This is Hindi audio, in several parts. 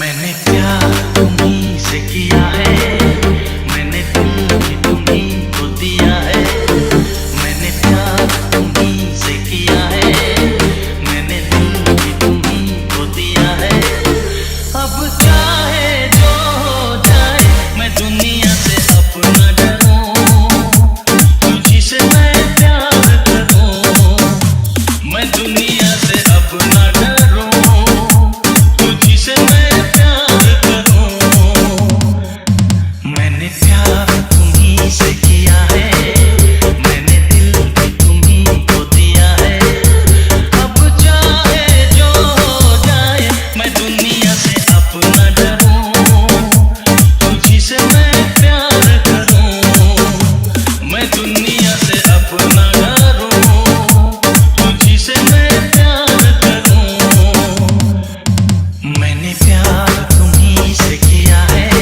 मैंने प्यार तुम्हीं से किया है, मैंने दिल भी तुम्हीं को दिया है। मैंने प्यार तुम्हीं से किया है, मैंने दिल भी तुम्हीं को दिया है। अब चाहे जो हो जाए मैं दुनिया से अपना डरूं, तुझी से मैं प्यार करूं। मैं दुनिया से अपना डरूं, तुझी से मैं मैंने प्यार तुम्हीं से किया है, मैंने दिल भी तुम्हीं को दिया है। अब चाहे जो हो जाए मैं दुनिया से अपना डरूं, तुझी से मैं प्यार करूं। मैं दुनिया से अपना डरूं, तुझी से मैं प्यार करूं। मैंने प्यार तुम्हीं से किया है,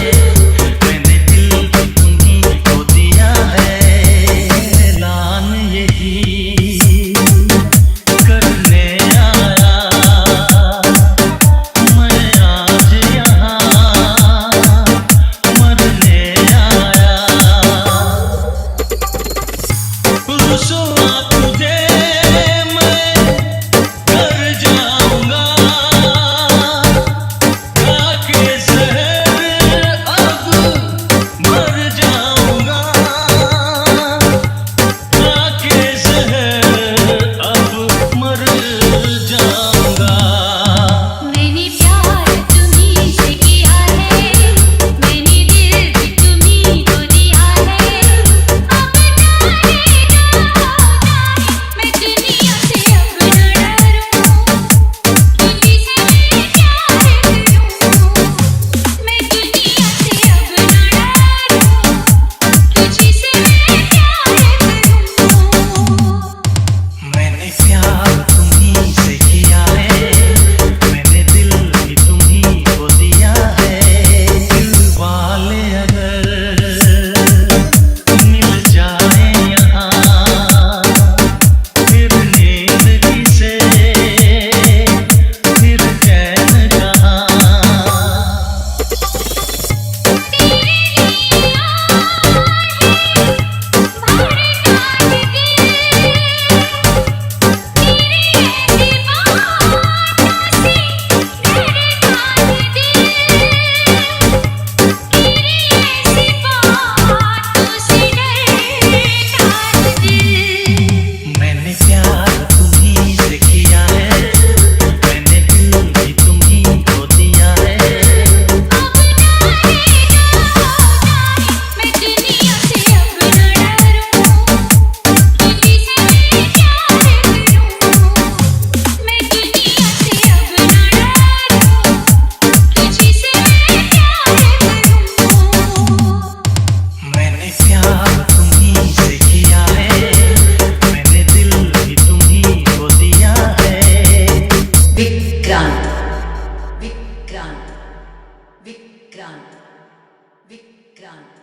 विक्रांत